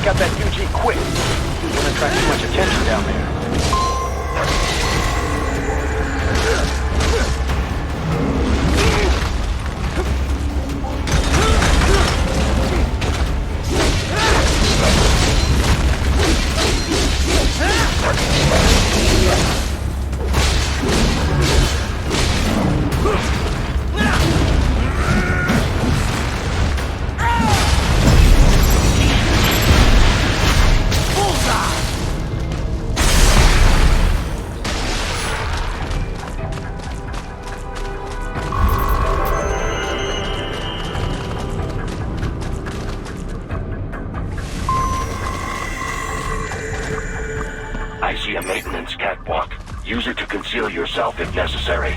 take out that UG quick. Don't attract too much attention down there. I see a maintenance catwalk. Use it to conceal yourself if necessary.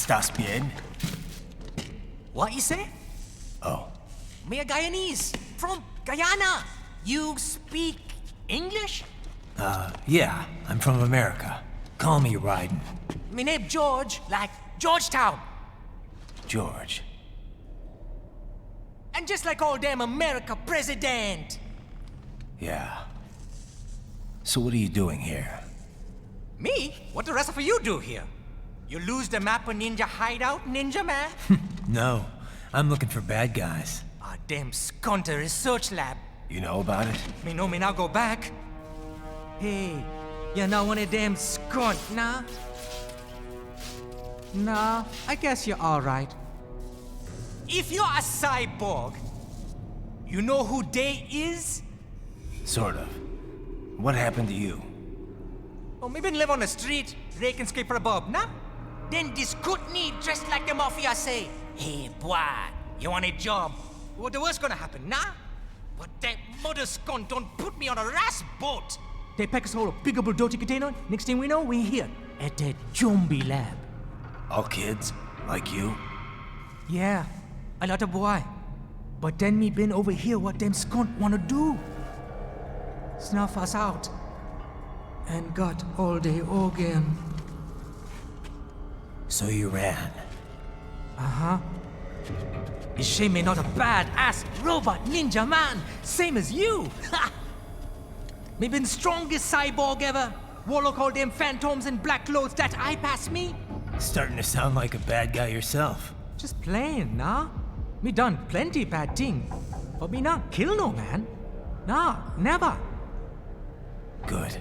¿Estás bien? What you say? Oh, Me a Guyanese from Guyana. You speak English? yeah, I'm from America. Call me Ryden. Me name George, like Georgetown. George. And just like all damn America president. Yeah. So what are you doing here? Me? What the rest of you do here? You lose the map of Ninja Hideout, Ninja Man? No, I'm looking for bad guys. Ah, damn Skunter research lab. You know about it? Me know me now go back. Hey, you not one of them skunt, nah? Nah, I guess you're alright. If you're a cyborg, you know who they is? Sort of. What happened to you? Oh, me been live on the street, rake and scrape for a bob, nah? Then this good need dressed like the mafia say, hey boy, you want a job? What the worst gonna happen, nah? But that mother skunt don't put me on a ras boat. They pack us all a bigger dirty container. Next thing we know, we're here at that zombie lab. All kids? Like you? Yeah, a lot of boy. But then me been over here what them skunt wanna do. Snuff us out. And got all the organ. So you ran. Is she me not a bad-ass robot ninja man, same as you? Ha! Me been strongest cyborg ever. Warlock all them phantoms in black clothes that eye pass me. Starting to sound like a bad guy yourself. Just playing, nah? Me done plenty bad thing. But me not kill no man. Nah, never. Good.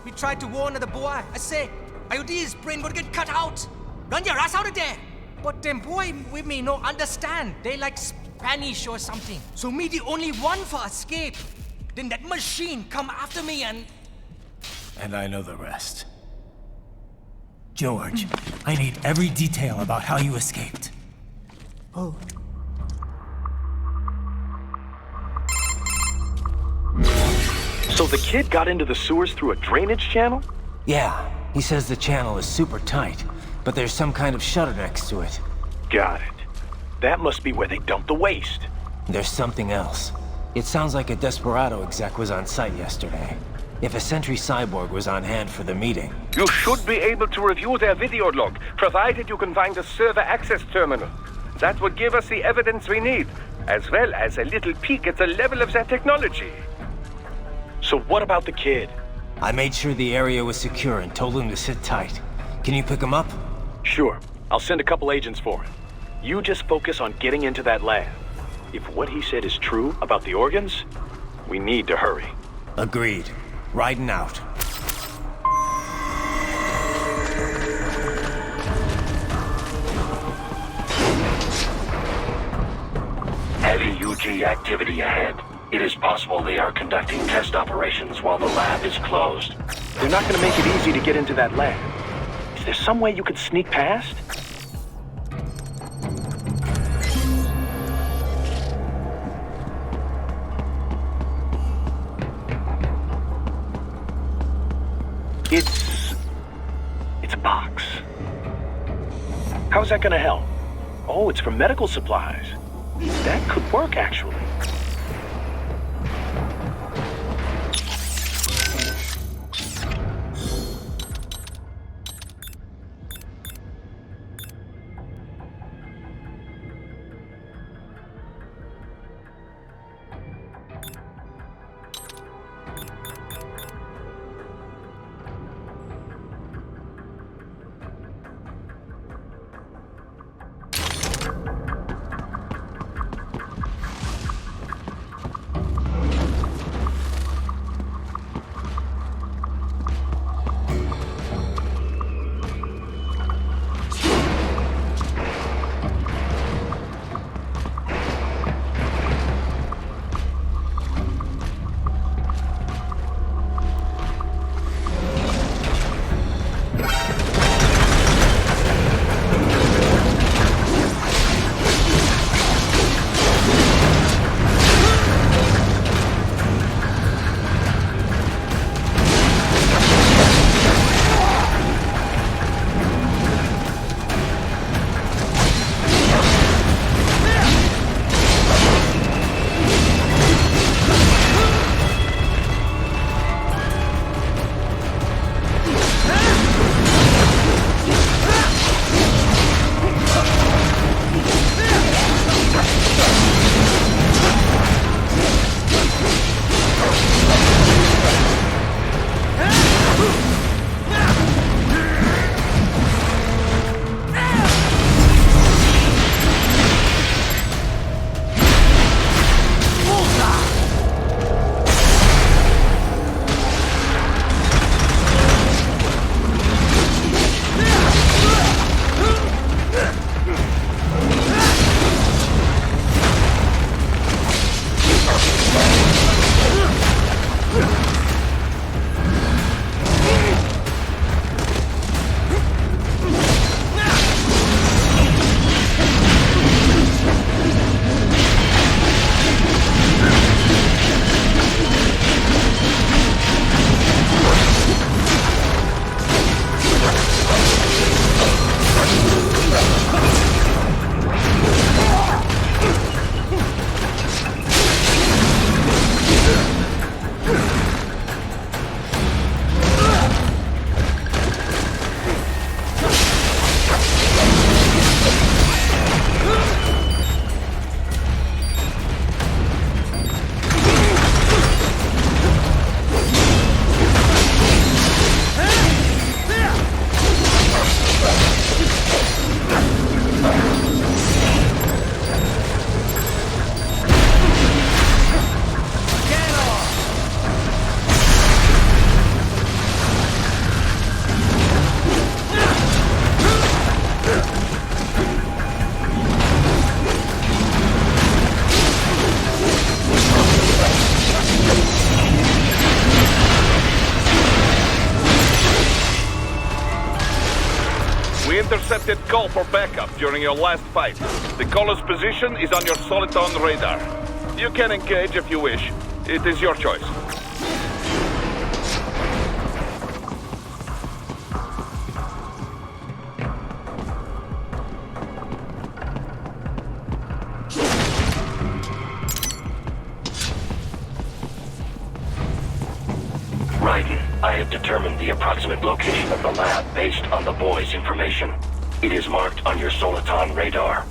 We tried to warn the boy. I say, IOD's brain gonna get cut out. Run your ass out of there. But them boy with me no understand. They like Spanish or something. So me the only one for escape. Then that machine come after me and... And I know the rest. George, I need every detail about how you escaped. Oh. So the kid got into the sewers through a drainage channel? Yeah, he says the channel is super tight, but there's some kind of shutter next to it. Got it. That must be where they dumped the waste. There's something else. It sounds like a Desperado exec was on site yesterday. If a Sentry Cyborg was on hand for the meeting. You should be able to review their video log, provided you can find the server access terminal. That would give us the evidence we need, as well as a little peek at the level of their technology. So what about the kid? I made sure the area was secure and told him to sit tight. Can you pick him up? Sure. I'll send a couple agents for him. You just focus on getting into that lab. If what he said is true about the organs, we need to hurry. Agreed. Riding out. Heavy UG activity ahead. It is possible they are conducting test operations while the lab is closed. They're not going to make it easy to get into that lab. Is there some way you could sneak past? It's a box. How's that gonna help? Oh, it's for medical supplies. That could work, actually. intercepted call for backup during your last fight. The caller's position is on your Soliton radar. You can engage if you wish. It is your choice. Raiden, I have determined the approximate location of the lab based on the boy's information. It is marked on your Soliton radar.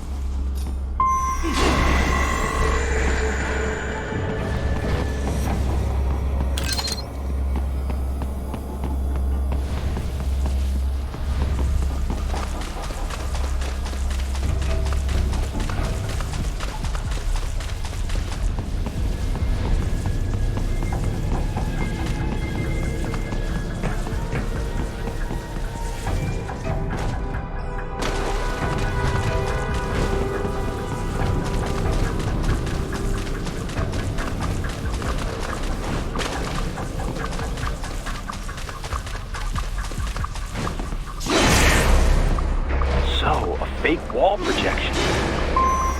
So, a fake wall projection.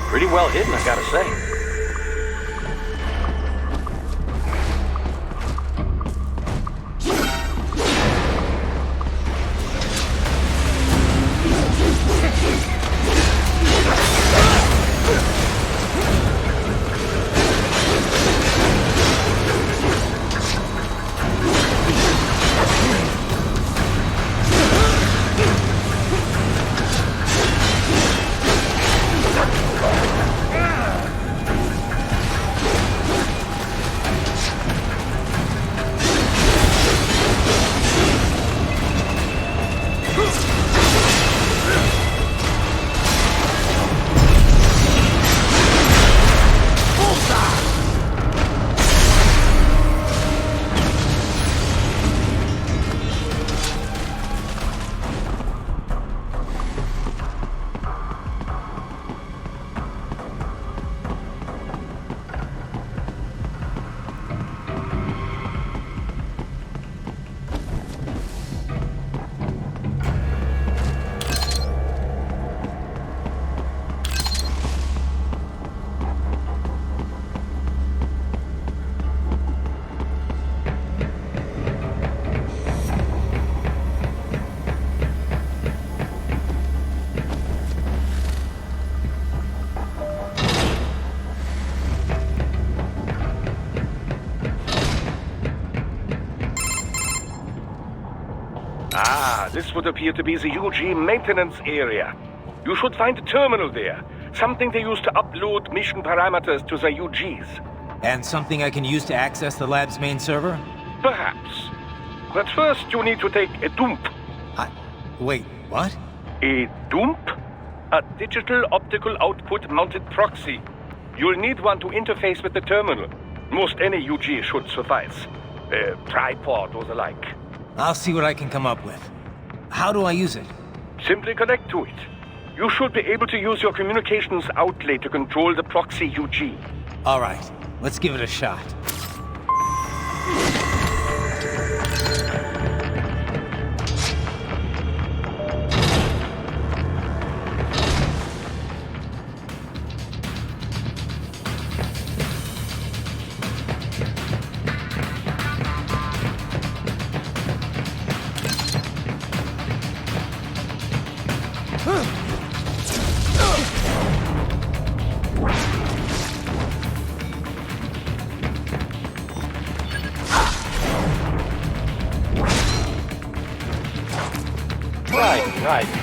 Pretty well hidden, I gotta say. Ah, this would appear to be the UG maintenance area. You should find a terminal there. Something they use to upload mission parameters to the UGs. And something I can use to access the lab's main server? Perhaps. But first you need to take a dump. Wait, what? A dump? A digital optical output mounted proxy. You'll need one to interface with the terminal. Most any UG should suffice. A tripod or the like. I'll see what I can come up with. How do I use it? Simply connect to it. You should be able to use your communications outlet to control the proxy UG. All right, let's give it a shot.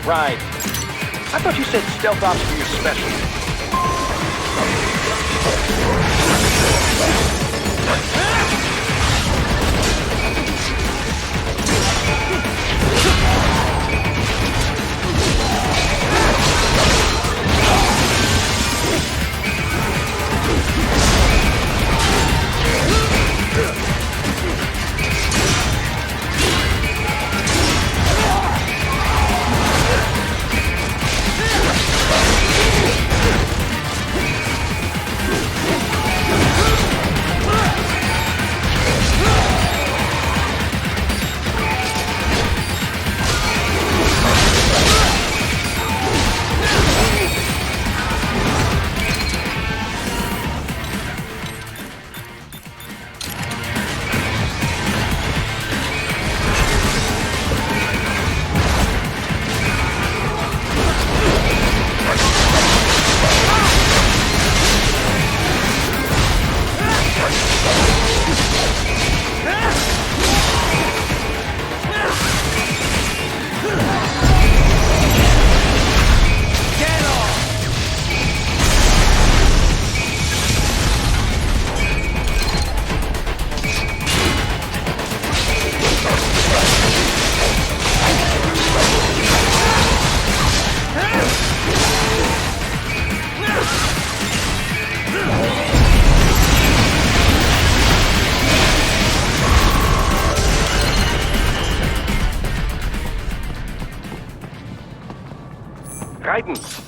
Right. I thought you said stealth ops were your specialty.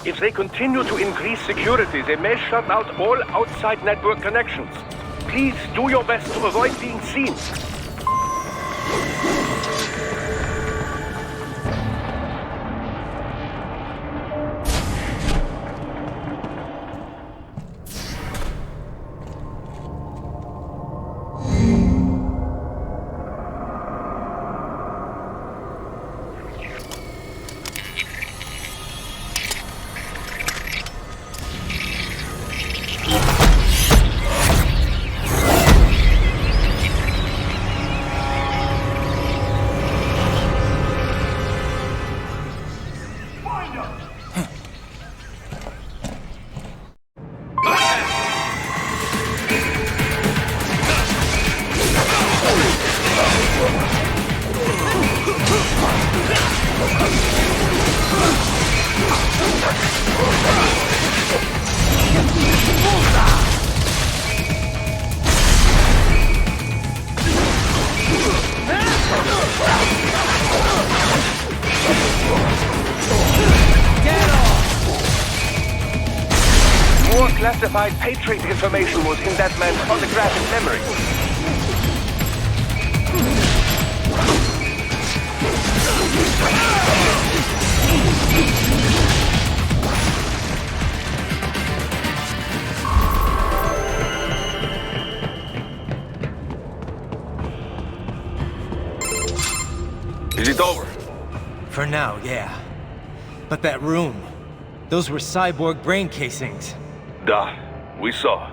If they continue to increase security, they may shut out all outside network connections. Please do your best to avoid being seen. More classified Patriot information was in that man's holographic memory. Is it over? For now, yeah. But that room, those were cyborg brain casings. Da, we saw.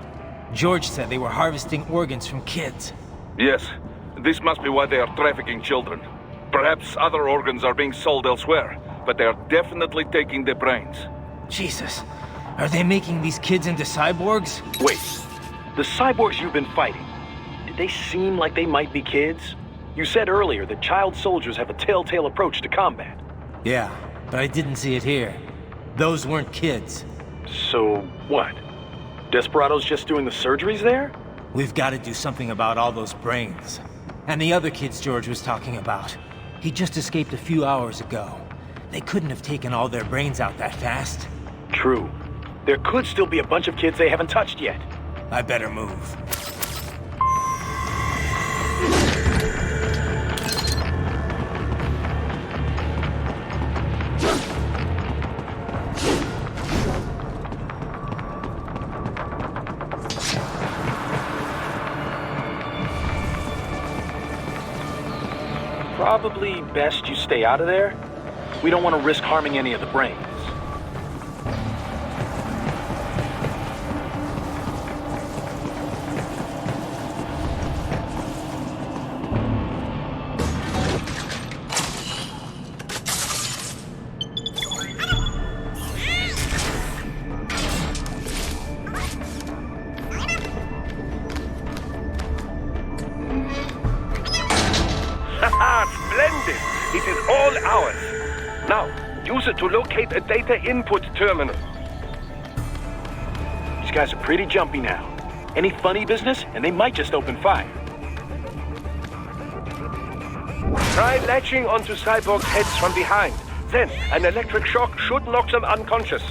George said they were harvesting organs from kids. Yes, this must be why they are trafficking children. Perhaps other organs are being sold elsewhere, but they are definitely taking the brains. Jesus, are they making these kids into cyborgs? Wait, the cyborgs you've been fighting, did they seem like they might be kids? You said earlier that child soldiers have a telltale approach to combat. Yeah, but I didn't see it here. Those weren't kids. So, what? Desperado's just doing the surgeries there? We've got to do something about all those brains. And the other kids George was talking about. He just escaped a few hours ago. They couldn't have taken all their brains out that fast. True. There could still be a bunch of kids they haven't touched yet. I better move. Probably best you stay out of there. We don't want to risk harming any of the brains. Splendid! It is all ours. Now, use it to locate a data input terminal. These guys are pretty jumpy now. Any funny business, and they might just open fire. Try latching onto Cyborg's heads from behind. Then, an electric shock should knock them unconscious.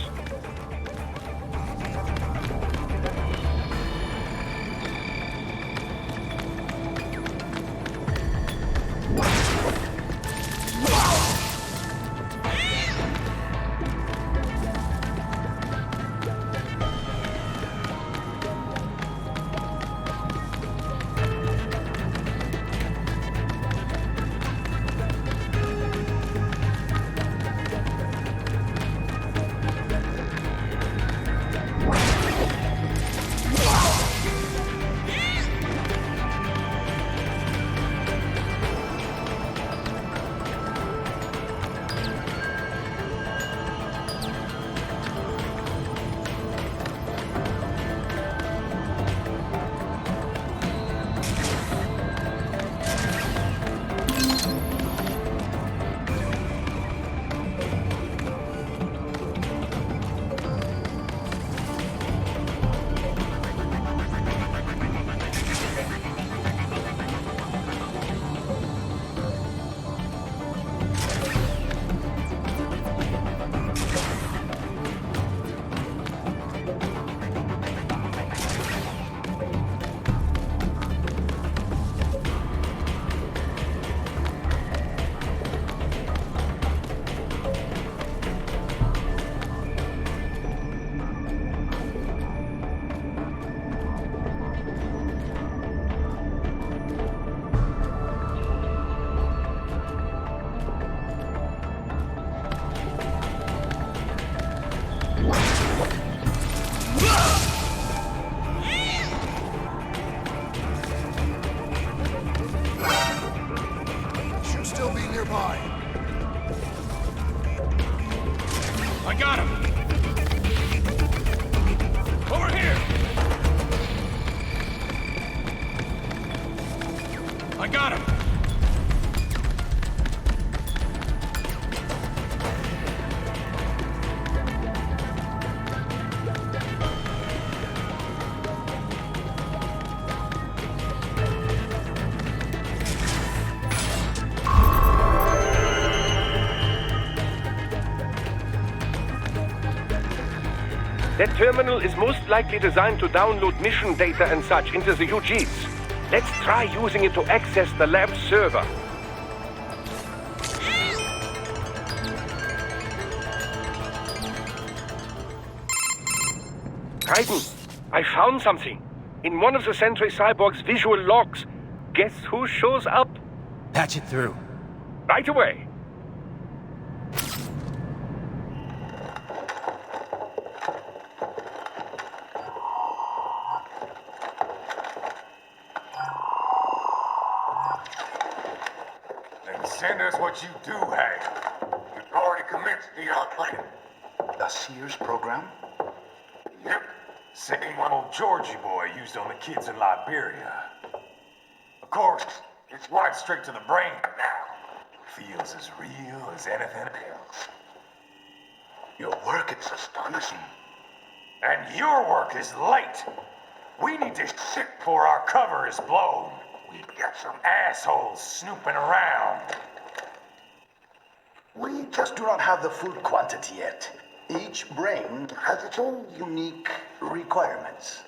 That terminal is most likely designed to download mission data and such into the UGs. Let's try using it to access the lab server. Raiden, I found something. In one of the Sentry Cyborg's visual logs. Guess who shows up? Patch it through. Right away. Then send us what you do have. We've already commenced the plan. The Sears program? Yep. Same one old Georgie boy used on the kids in Liberia. Of course, it's right straight to the brain now. Feels as real as anything else. Your work is astonishing. And your work is late. We need to ship before our cover is blown. We've got some assholes snooping around. We just do not have the full quantity yet. Each brain has its own unique requirements.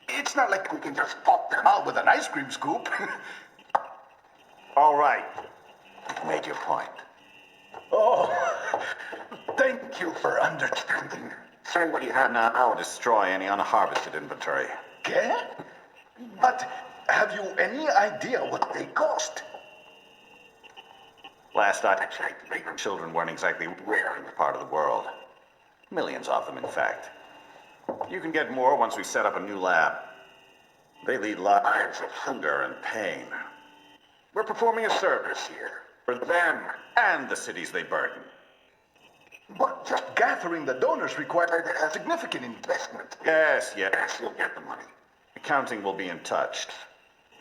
It's not like we can just pop them out with an ice cream scoop. All right. You've made your point. Oh, thank you for understanding. Say what you have now. I'll destroy any unharvested inventory. Okay? But have you any idea what they cost? Last I checked, children weren't exactly rare in the part of the world. Millions of them, in fact. You can get more once we set up a new lab. They lead lives of hunger and pain. We're performing a service here. For them and the cities they burden. But just gathering the donors required a significant investment. Yes, you'll get the money. Accounting will be in touch.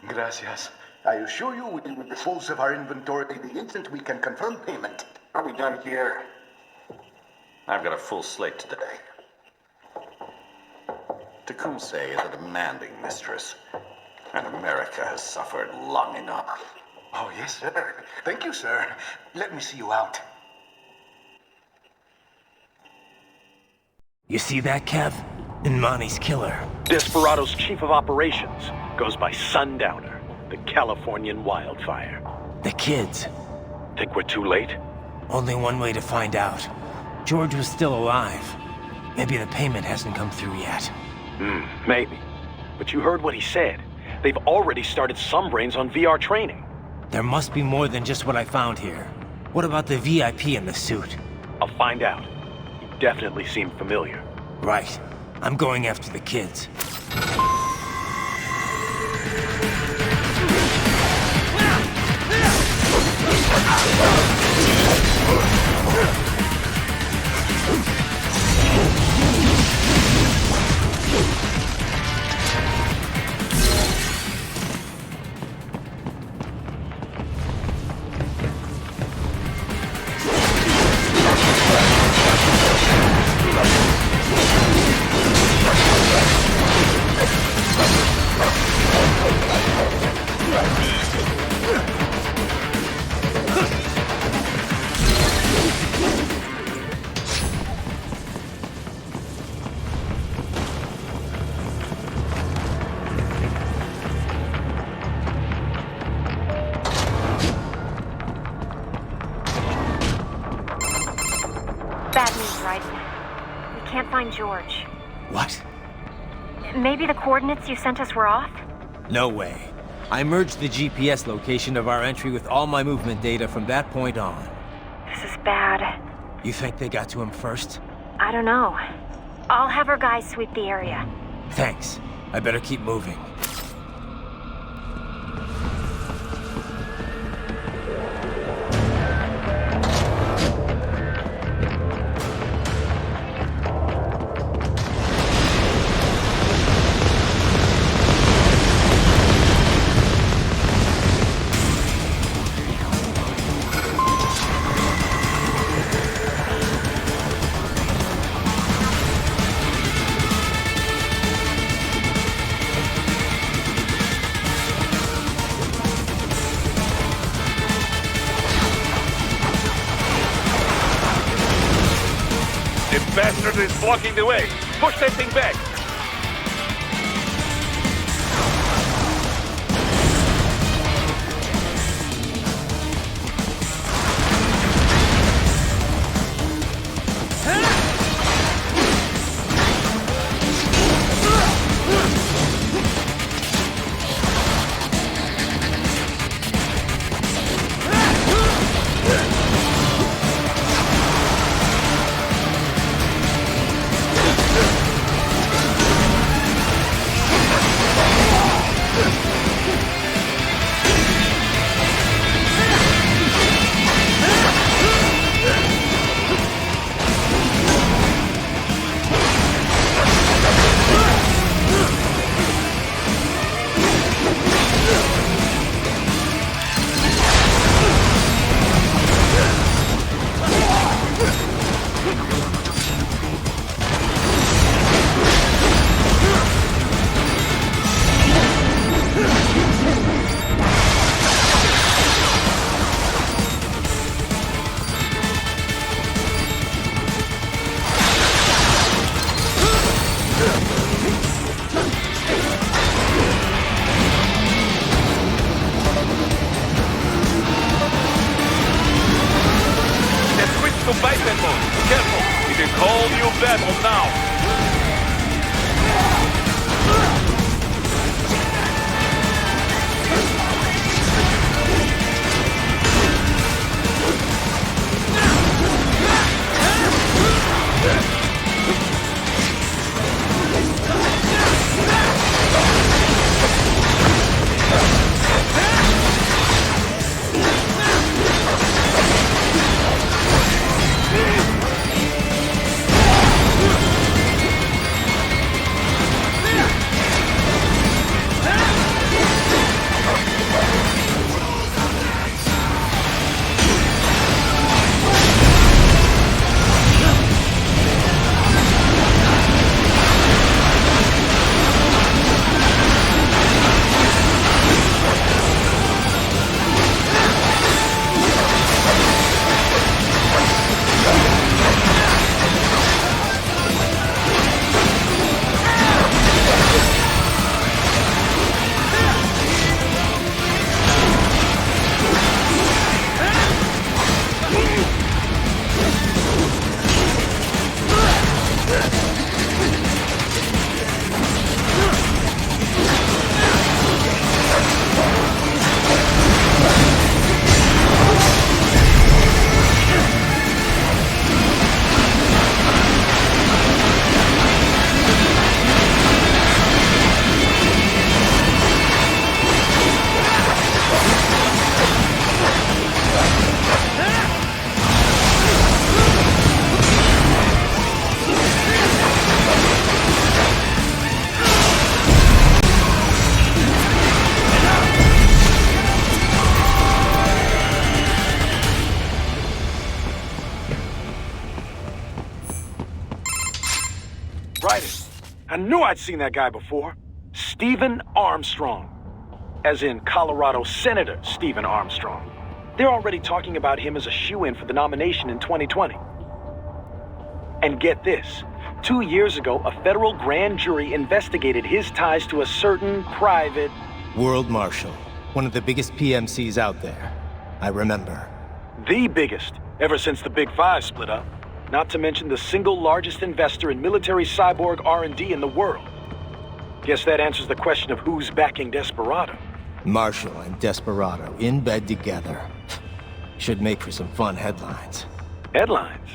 Gracias. I assure you we will dispose of our inventory the instant we can confirm payment. Are we done here? I've got a full slate today. Tecumseh is a demanding mistress, and America has suffered long enough. Oh, yes, sir. Thank you, sir. Let me see you out. You see that, Kev? Inmani's killer. Desperado's chief of operations goes by Sundowner, the Californian wildfire. The kids. Think we're too late? Only one way to find out. George was still alive. Maybe the payment hasn't come through yet. Maybe. But you heard what he said. They've already started some brains on VR training. There must be more than just what I found here. What about the VIP in the suit? I'll find out. You definitely seem familiar. Right. I'm going after the kids. Bad news, Raiden. We can't find George. What? Maybe the coordinates you sent us were off? No way. I merged the GPS location of our entry with all my movement data from that point on. This is bad. You think they got to him first? I don't know. I'll have our guys sweep the area. Thanks. I better keep moving. The bastard is blocking the way. Push that thing back! I knew I'd seen that guy before. Stephen Armstrong. As in Colorado Senator Stephen Armstrong. They're already talking about him as a shoo-in for the nomination in 2020. And get this. 2 years ago, a federal grand jury investigated his ties to a certain private... World Marshal. One of the biggest PMCs out there. I remember. The biggest, ever since the Big Five split up. Not to mention the single largest investor in military cyborg R&D in the world. Guess that answers the question of who's backing Desperado. Marshall and Desperado in bed together. Should make for some fun headlines. Headlines?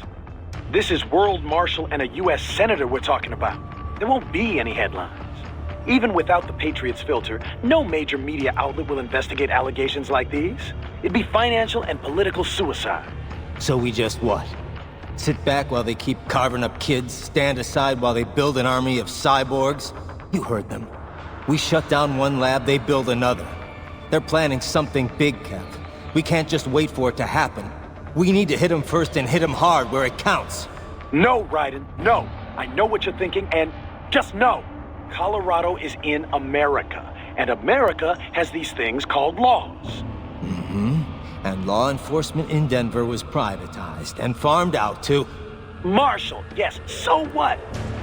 This is World Marshal and a U.S. Senator we're talking about. There won't be any headlines. Even without the Patriots filter, no major media outlet will investigate allegations like these. It'd be financial and political suicide. So we just what? Sit back while they keep carving up kids, stand aside while they build an army of cyborgs? You heard them. We shut down one lab, they build another. They're planning something big, Kev. We can't just wait for it to happen. We need to hit them first and hit them hard where it counts. No, Raiden, no. I know what you're thinking, and just know. Colorado is in America, and America has these things called laws. Mm-hmm. And law enforcement in Denver was privatized and farmed out to... Marshall, yes, so what?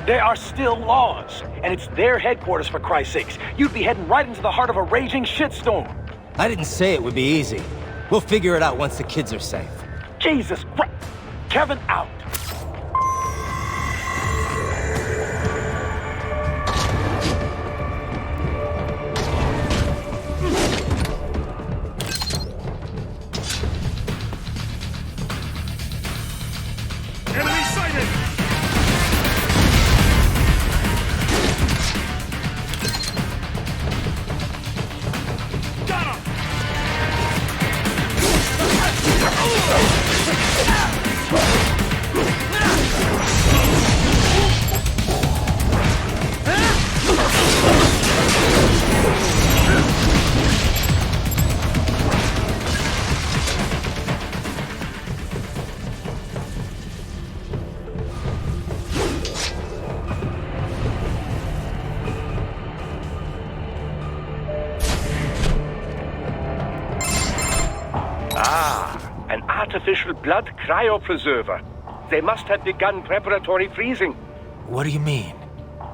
There are still laws, and it's their headquarters for Christ's sakes. You'd be heading right into the heart of a raging shitstorm. I didn't say it would be easy. We'll figure it out once the kids are safe. Jesus Christ. Kevin out. Enemy sighted! Got him! An artificial blood cryopreserver. They must have begun preparatory freezing. What do you mean?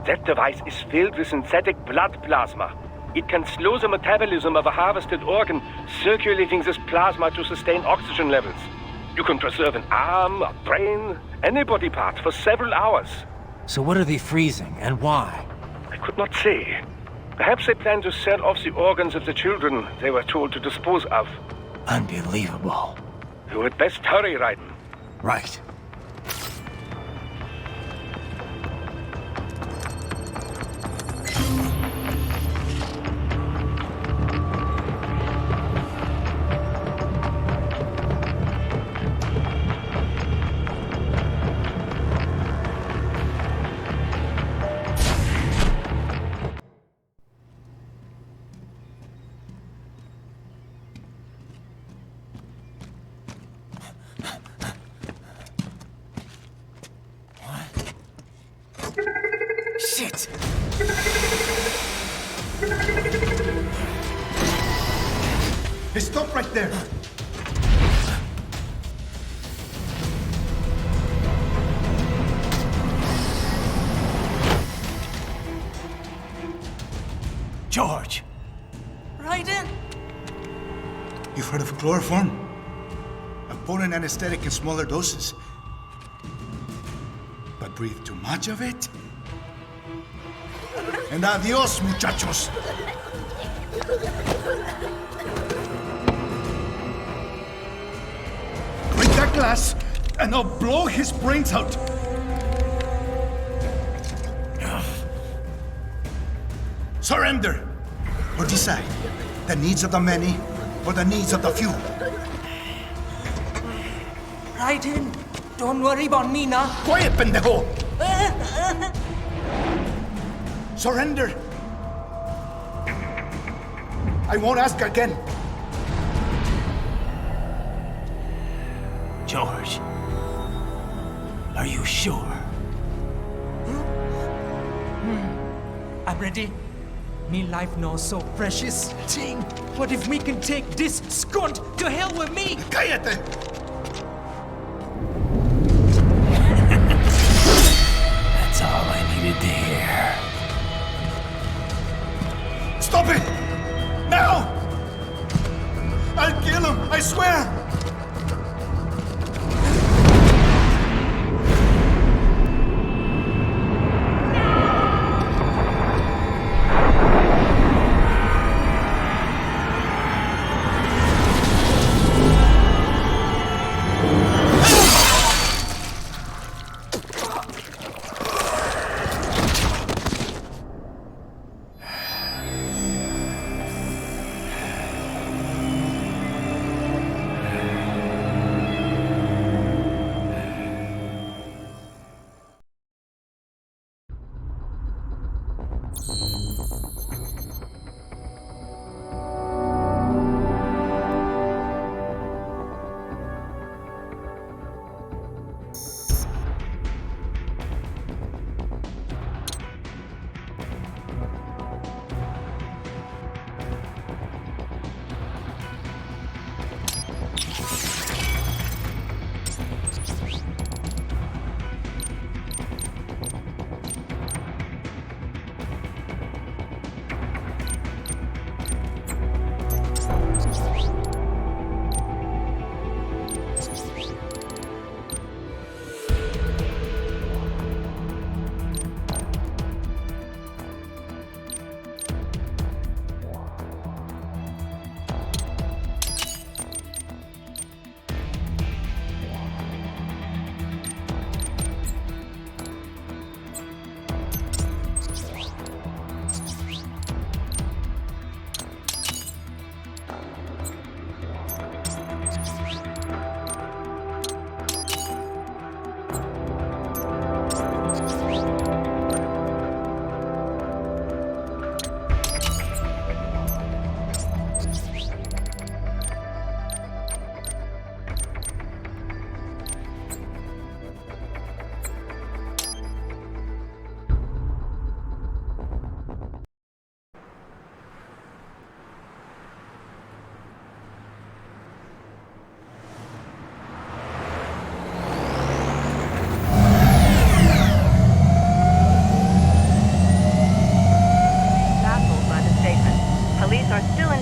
That device is filled with synthetic blood plasma. It can slow the metabolism of a harvested organ, circulating this plasma to sustain oxygen levels. You can preserve an arm, a brain, any body part for several hours. So what are they freezing, and why? I could not say. Perhaps they plan to sell off the organs of the children they were told to dispose of. Unbelievable. You had best hurry, Raiden. Right. Shit! Hey, stop right there. George! Raiden? You've heard of chloroform? A potent anesthetic in smaller doses. But breathe too much of it? And adios, muchachos! Break that glass, and I'll blow his brains out! Surrender! Or decide, the needs of the many, or the needs of the few. Raiden, don't worry about me now. Quiet, pendejo! Surrender! I won't ask again. George, are you sure? I'm ready. Me life now so precious. Ting, what if we can take this skunt to hell with me? Cállate! That's all I needed to hear. Stop it! Now! I'll kill him, I swear!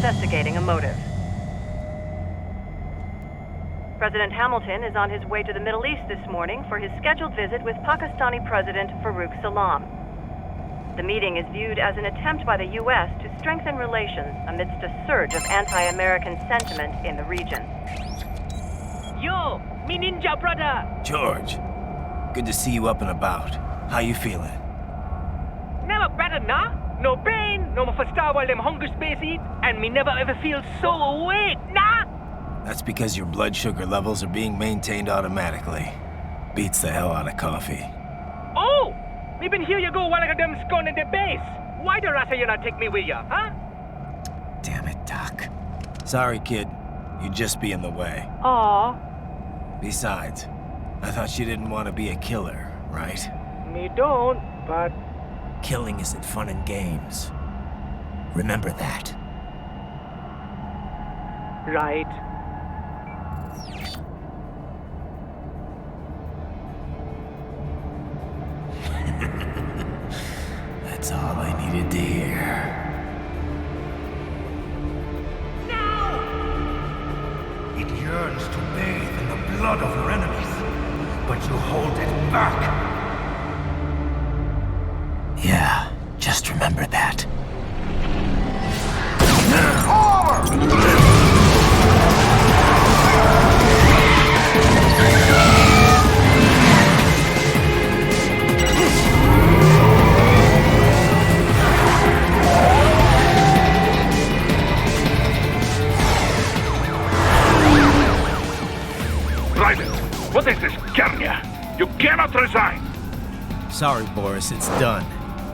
investigating a motive. President Hamilton is on his way to the Middle East this morning for his scheduled visit with Pakistani President Farouk Salam. The meeting is viewed as an attempt by the U.S. to strengthen relations amidst a surge of anti-American sentiment in the region. Yo, me ninja brother! George, good to see you up and about. How you feeling? Never better, nah? No pain, no more for star while them hunger space eat, and me never ever feel so awake, nah? That's because your blood sugar levels are being maintained automatically. Beats the hell out of coffee. Oh! Me been here you go while I got them scone in the base. Why the rasa you not take me with ya, huh? Damn it, Doc. Sorry, kid. You'd just be in the way. Aw. Besides, I thought you didn't want to be a killer, right? Me don't, but... Killing isn't fun and games. Remember that. Right. That's all I needed to hear. It yearns to bathe in the blood of your enemies, but you hold it back. Yeah, just remember that. Raiden, what is this, Garnia? You cannot resign! Sorry, Boris, it's done.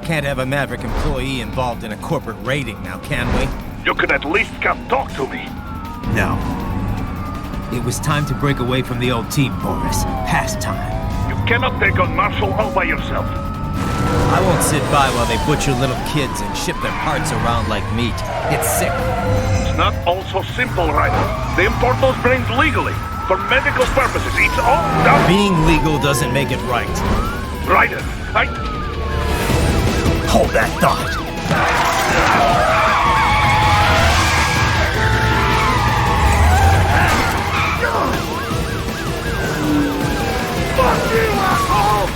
Can't have a Maverick employee involved in a corporate raiding now, can we? You could at least come talk to me. No. It was time to break away from the old team, Boris. Past time. You cannot take on Marshall all by yourself. I won't sit by while they butcher little kids and ship their parts around like meat. It's sick. It's not all so simple, Raiden. They import those brains legally. For medical purposes, it's all done. Being legal doesn't make it right. Raiden, Hold that thought. Fuck you, asshole!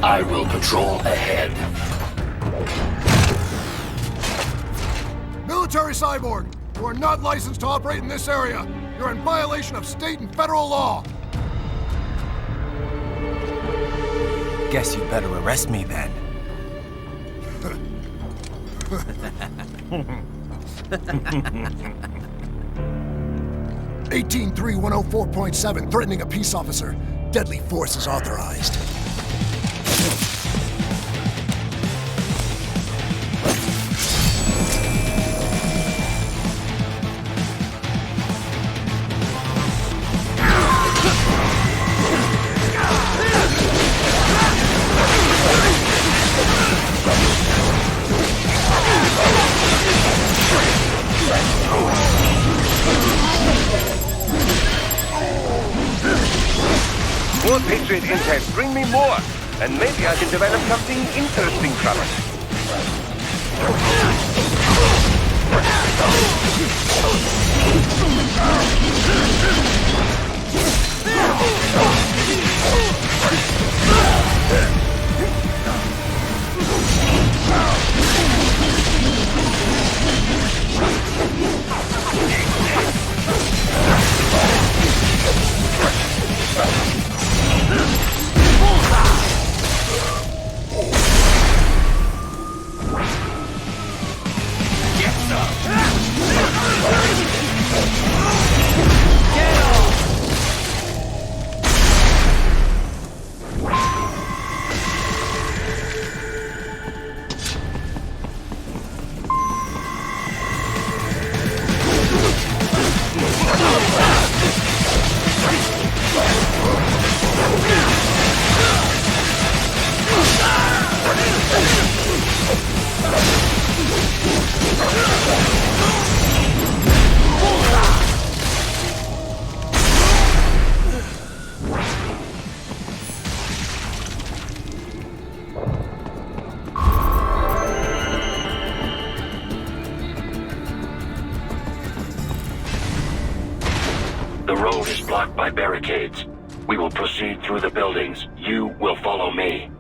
I will patrol ahead. Military Cyborg, you are not licensed to operate in this area. You're in violation of state and federal law. Guess you better arrest me then. 18-3104.7, threatening a peace officer. Deadly force is authorized. More Patriot intel, bring me more, and maybe I can develop something interesting from it. blocked by barricades. We will proceed through the buildings. You will follow me.